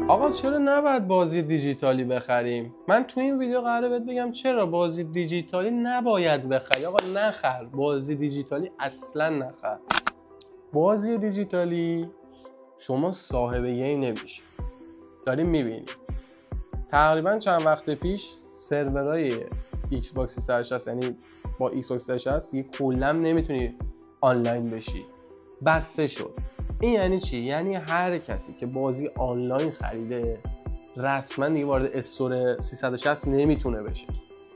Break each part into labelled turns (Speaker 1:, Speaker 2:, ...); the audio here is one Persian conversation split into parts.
Speaker 1: آقا چرا نباید بازی دیجیتالی بخریم؟ من تو این ویدیو قراره بهت بگم چرا بازی دیجیتالی نباید بخری. آقا نخر، بازی دیجیتالی اصلا نخر. بازی دیجیتالی شما صاحب گیم نمیشی. داریم میبینیم تقریبا چند وقت پیش سرورهای ایکس باکس 360 یعنی با ایکس باکس 360 یه کلا نمیتونی آنلاین بشی، بسته شد. این یعنی چی؟ یعنی هر کسی که بازی آنلاین خریده رسما دیگه وارد استور 360 نمیتونه بشه.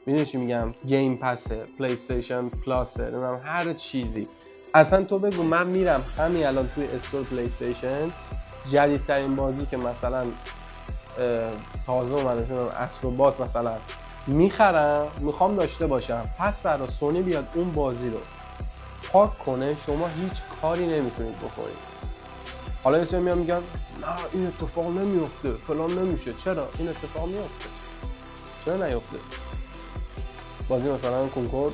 Speaker 1: میدونی چی میگم؟ گیم پس، پلی استیشن پلاس، نمیدونم هر چیزی. اصلا تو بگو من میرم همین الان توی استور پلی استیشن جدیدترین بازی که مثلا تازه اومده استروبات مثلا میخرم، میخوام داشته باشم، پس برای سونی بیاد اون بازی رو پاک کنه، شما هیچ کاری نمیتونید بکنید. حالا یه سری میگن نه این اتفاق نمیفته، فلان نمیشه. چرا این اتفاق میفته؟ چرا نیفته؟ بازی مثلا کنکور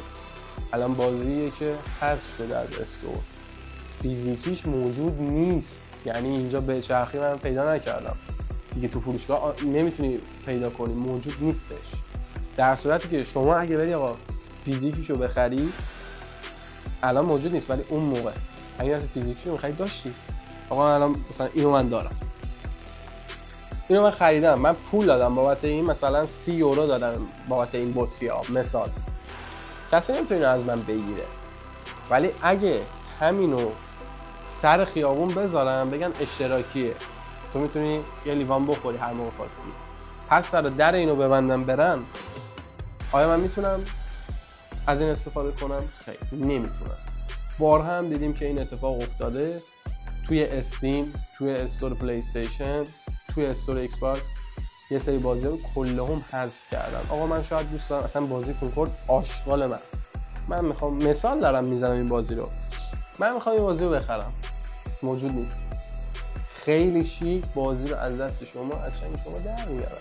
Speaker 1: الان بازیه که حذف شده از استور، فیزیکیش موجود نیست. یعنی اینجا به چرخی من پیدا نکردم دیگه، تو فروشگاه نمیتونی پیدا کنی، موجود نیستش. در صورتی که شما اگه بری آقا فیزیکیشو بخری الان موجود نیست، ولی اون موقع اگه فیزیکیشو می‌خری داشتی. آقا الان مثلا اینو من دارم، اینو من خریدم، من پول دادم بابت این، مثلا 30 یورو دادم بابت این بطری آب مثال، کسی نمیتونه از من بگیره. ولی اگه همینو سر خیابون بذارم بگن اشتراکیه، تو میتونی یه لیوان بخوری هر موقع خواستی، پس برای در اینو ببندم برم، آیا من میتونم از این استفاده کنم؟ خیلی نمیتونم. بارها هم دیدیم که این اتفاق افتاده توی استیم، توی استور پلی استیشن، توی استور ایکس باکس. یه سری بازی رو کلهم حذف کردن. آقا من شاید دوست دارم اصلا بازی کنکورد آشغال من است، من میخوام مثال دارم میزنم این بازی رو، من میخوام این بازی رو بخرم، موجود نیست. خیلی شیک بازی رو از دست شما، از چنگ شما در میارن.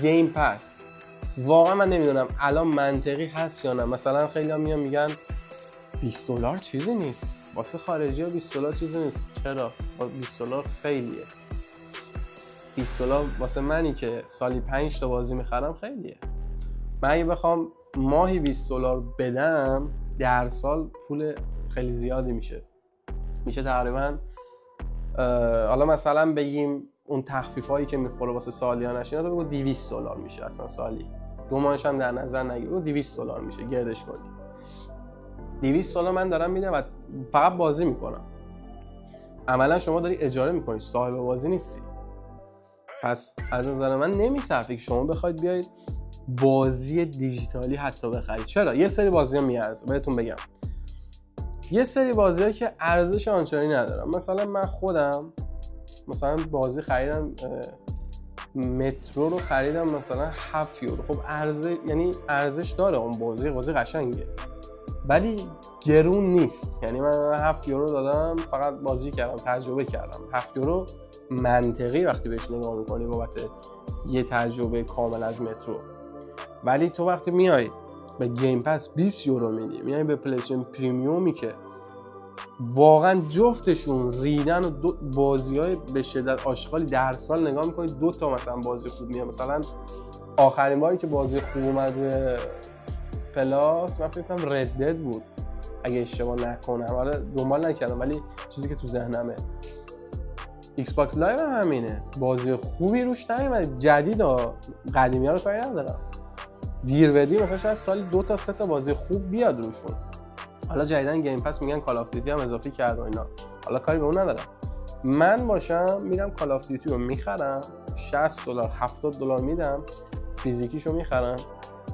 Speaker 1: گیم پس واقعا من نمیدونم الان منطقی هست یا نه. مثلا خیلی هم میگن $20 چیزی نیست، واسه خارجی ها $20 چیزی نیست. چرا؟ $20 خیلیه. $20 واسه منی که سالی 5 تا بازی میخرم خیلیه. من اگه بخوام ماهی $20 بدم در سال پول خیلی زیادی میشه تقریبا. حالا مثلا بگیم اون تخفیف هایی که میخوره واسه سالیانش اینا رو بگو $200 میشه اصلا سالی، 2 ماهش هم در نظر نگیر، بگو $200 میشه گردش کنی. $200 من دارم میدم و فقط بازی میکنم. عملا شما داری اجاره میکنی، صاحب بازی نیستی. پس از نظر من نمیصرفه که شما بخواید بیاید بازی دیجیتالی حتی بخرید. چرا؟ یه سری بازی‌ها میارزه. بهتون بگم یه سری بازی‌ها که ارزش آنچنانی ندارن. مثلا من خودم مثلا بازی خریدم، مترو رو خریدم مثلا 7 یورو. خب یعنی ارزش داره اون بازی قشنگه، ولی گرون نیست. یعنی من 7 یورو دادم فقط بازی کردم، تجربه کردم. 7 یورو منطقی وقتی بهش نگاه میکنی بابت یه تجربه کامل از مترو. ولی تو وقتی میای به گیم پس 20 یورو میدی، میای به پلی استیشن پریمیومی که واقعا جفتشون ریدن و بازی‌های به شدت آشغالی در سال نگاه میکنی، 2 تا مثلا بازی خوب میاد. مثلا آخرین باری که بازی خوب اومد پلاس من فکر کنم ردد بود اگه اشتباه نکنم، آره دنبال نکردم ولی چیزی که تو ذهنمه. ایکس باکس لایو هم همینه، بازی خوبی روش نیومد. جدید قدیمی ها رو کاری ندارم، دیر بدی مثلا شاید سالی 2 تا 3 تا بازی خوب بیاد روشون. حالا جدیدن گیم پس میگن کال آف دیوتی هم اضافه کرد و اینا، حالا کاری به اون ندارم. من باشم میرم کال آف دیوتی رو میخرم، $60 $70 میدم فیزیکیشو میخرم،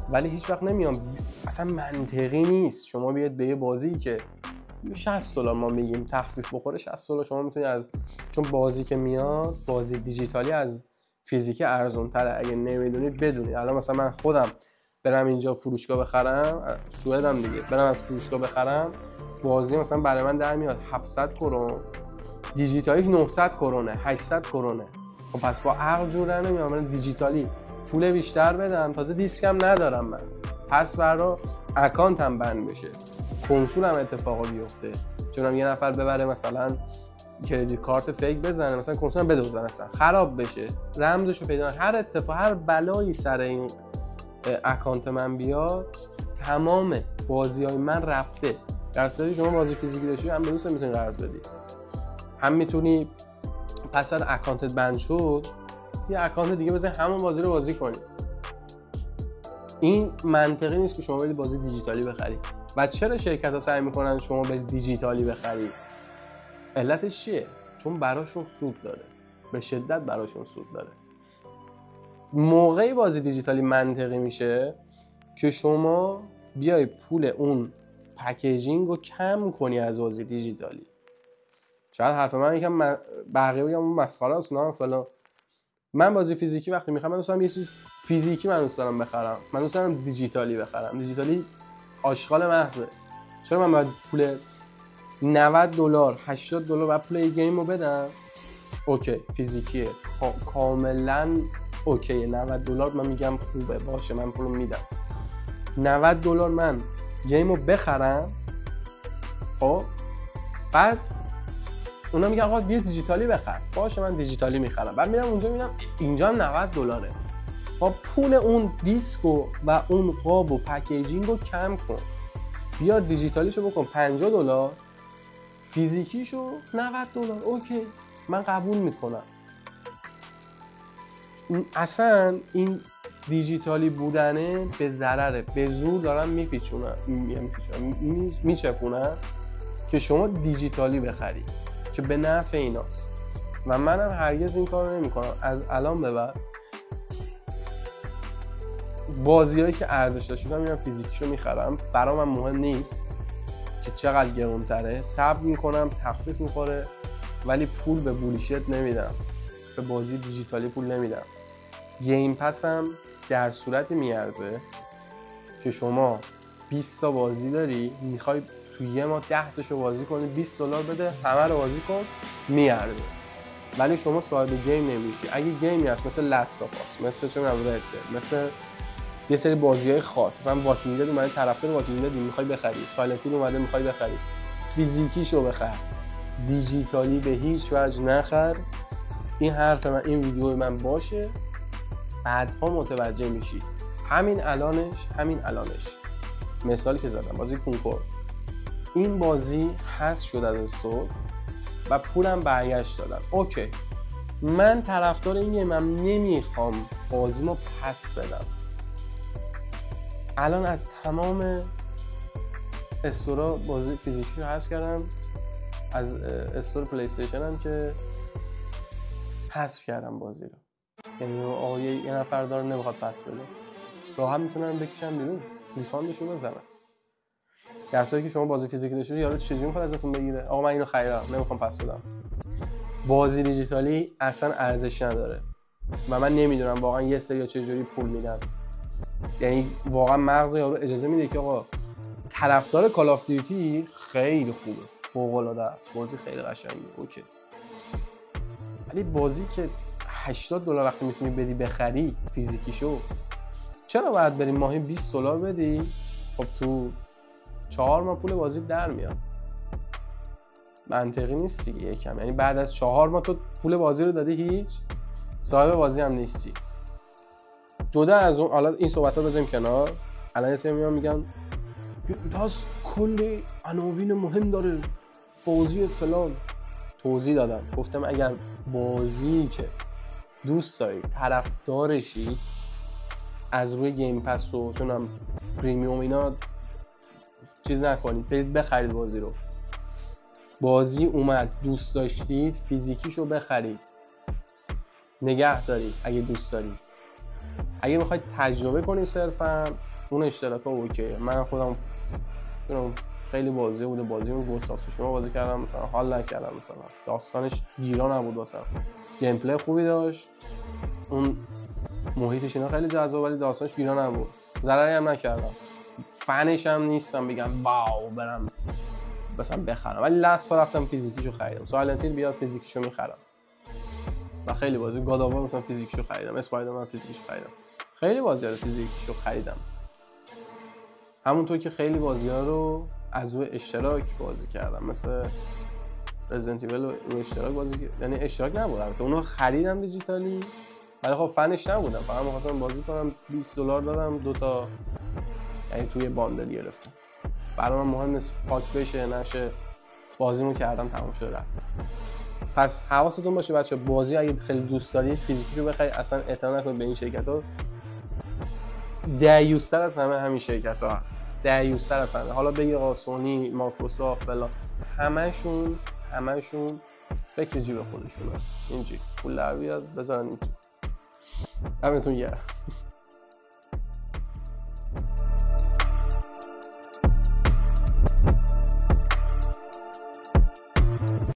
Speaker 1: ولی هیچ وقت نمیام. اصلا منطقی نیست شما بیاید به یه بازی که $60 ما میگیم تخفیف بخوره، $60 شما میتونی چون بازی که میاد بازی دیجیتالی از فیزیکی ارزون تره. اگه نمیدونید بدونید. الان مثلا من خودم برم اینجا فروشگاه بخرم، سوئدم دیگه، برم از فروشگاه بخرم بازی مثلا برای من در میاد 700 کرون، دیجیتالیش 900 کرونه، 800 کرونه. خب پس با عقل جور در نمیام من دیجیتالی پول بیشتر بدم، تازه دیسکم ندارم من، پس فردا اکانتم بند بشه، کنسولم اتفاقا بیفته، چون یه نفر ببره مثلا کردیت کارت فیک بزنه، مثلا کنسولم بدوزن، اصلا خراب بشه، رمزشو پیدا کنن، هر اتفاق هر بلایی سر این اکانت من بیاد، تمام بازی‌های من رفته. در صورتی شما بازی فیزیکی داشتی هم به دوست میتونی قرض بدی، هم میتونی پس از اکانتت بند شد یه اکانت دیگه بزنی همون بازی رو بازی کنی. این منطقی نیست که شما برید بازی دیجیتالی بخری. و چرا شرکت‌ها سعی میکنن شما برید دیجیتالی بخری؟ علتش چیه؟ چون براشون سود داره، به شدت براشون سود داره. موقعی بازی دیجیتالی منطقی میشه که شما بیای پول اون پکیجینگ رو کم کنی از بازی دیجیتالی. شاید حرف من یکم بقیه بگم اون مسخره است نه فلان. من بازی فیزیکی وقتی میخوام، من دوست دارم یه چیز فیزیکی من دوست دارم بخرم، من دوست دارم دیجیتالی بخرم. دیجیتالی آشغال محضه. چرا من باید پول $90 $80 بعد پول گیم رو بدم؟ اوکی فیزیکیه، کاملا اوکیه. $90 من میگم خوبه، باشه من پولو میدم. $90 من گیم رو بخرم، خب بعد اونا میگن آقا بیا دیجیتالی بخر، باشه من دیجیتالی میخرم. بعد میرم اونجا میبینم اینجا هم $90. خب پول اون دیسک و اون قاب و پکیجینگ رو کم کن، بیار دیجیتالیشو بکن $50، فیزیکیشو $90. اوکی من قبول میکنم. اصلا این دیجیتالی بودنه به ضرره، به زور دارن میچپونن که شما دیجیتالی بخری که به نفع ایناست. و منم هرگز این کارو نمیکنم. از الان به بعد بازیایی که ارزش داشته میرم فیزیکیشو میخرم. برام من مهم نیست که چقدر گرونتره، صبر میکنم، تخفیف میخوره، ولی پول به بولیشت نمیدم، به بازی دیجیتالی پول نمیدم. گیم پسم در صورتی میارزه که شما 20 تا بازی داری، میخوای تو یه ماه 10 تاشو بازی کنی، $20 بده همه رو بازی کن، میارزه. ولی شما صاحب گیم نمیشی. اگه گیمی هست مثل لاست آف اس، مثل چون رد، مثل یه سری بازی‌های خاص، مثلا واکینگ دد اومده، طرفدار واکینگ دد میخوای بخری، سایلنت هیل اومده میخوای بخری، فیزیکیشو بخر، دیجیتالی به هیچ وجه نخر. این حرف من، این ویدیو من باشه، بعدها متوجه میشید. همین الانش مثالی که زدم، بازی کنکور، این بازی حذف شد از استور و پولم برگشت دادم. اوکی من طرفدار این گیمم، نمیخوام بازیمو پس بدم. الان از تمام استورا بازی فیزیکیشو حذف کردم، از استور پلی استیشن هم که حذف کردم بازی رو. یعنی آقا یه نفر داره نمیخواد پس بده، راحت میتونن بکشن بیرون، ریفاندشو بزنن. در صورتی که شما بازی فیزیکی داشتید، یارو چجوری میخواد ازتون بگیره؟ آقا من اینو خریدم نمیخوام پس بدم. بازی دیجیتالی اصلا ارزش نداره و من نمیدونم واقعا یه سری چجوری پول میدن. یعنی واقعا مغز یارو اجازه میده که آقا طرفدار کال آف دیوتی خیلی خوبه، فوق العاده است، بازی خیلی قشنگه، اوکی، ولی بازی که $80 وقتی میتونی بدی بخری فیزیکیشو، چرا باید بریم ماهی $20 بدی؟ خب تو 4 ماه پول بازی در میاد. منطقی نیست دیگه یکم. یعنی بعد از 4 ماه تو پول بازی رو دادی، هیچ صاحب بازی هم نیستی. جدا از اون، حالا این صحبت‌ها بذاریم کنار. الان اسم میگن پس کلی عناوین مهم داره، بازی فلان. توضیح دادم، گفتم اگر بازی که دوست دارید طرفدارشی، از روی گیم پس و چونم پریمیوم اینا چیز نکنید، برید بخرید بازی رو. بازی اومد دوست داشتید فیزیکیشو بخرید، نگه دارید اگه دوست دارید. اگه میخواید تجربه کنید صرفا اون اشتراک ها اوکیه. من خودم چون خیلی بازی بوده، بازی اون گوست آف شما بازی کردم، مثلا حال نکردم، مثلا داستانش گیرا نبود واسم، گیم پلی خوبی داشت، اون محیطش اینا خیلی جذاب، ولی داستانش گیرا نبود، ضرری هم نکردم، فنش هم نیستم بگم واو برم مثلا بخرم. ولی لاست رفتم فیزیکیشو خریدم، سایلنت هیل بیاد فیزیکیشو میخرم و خیلی بازی گاد آف وار مثلا فیزیکیشو خریدم، اسپایدرمن فیزیکیشو خریدم، خیلی بازی‌ها رو فیزیکیشو خریدم. همونطور که خیلی بازی‌ها رو از روی اشتراک بازی کردم، مثل رزیدنت ایول رو اشتراک بازی کرد، یعنی اشتراک نبود البته، اونو خریدم دیجیتالی ولی خب فنش نبودم، فقط می‌خواستم بازی کنم. $20 دادم 2 تا، یعنی توی باندل گرفتم. برای من مهم نیست پاک بشه نشه، بازیمو کردم تموم شده رفتم. پس حواستون باشه بچه، بازی اگه خیلی دوست دارید فیزیکیشو بخرید، اصلا اعتنا نکنید به این شرکت‌ها. دیوستر از همه همین شرکت‌ها، دیوستر از همه. حالا بگی آقا سونی، مایکروسافت فلان، همشون فکر جیب خودشونه. این جیب پول در بیاد بذارن این تو. همتون گرم.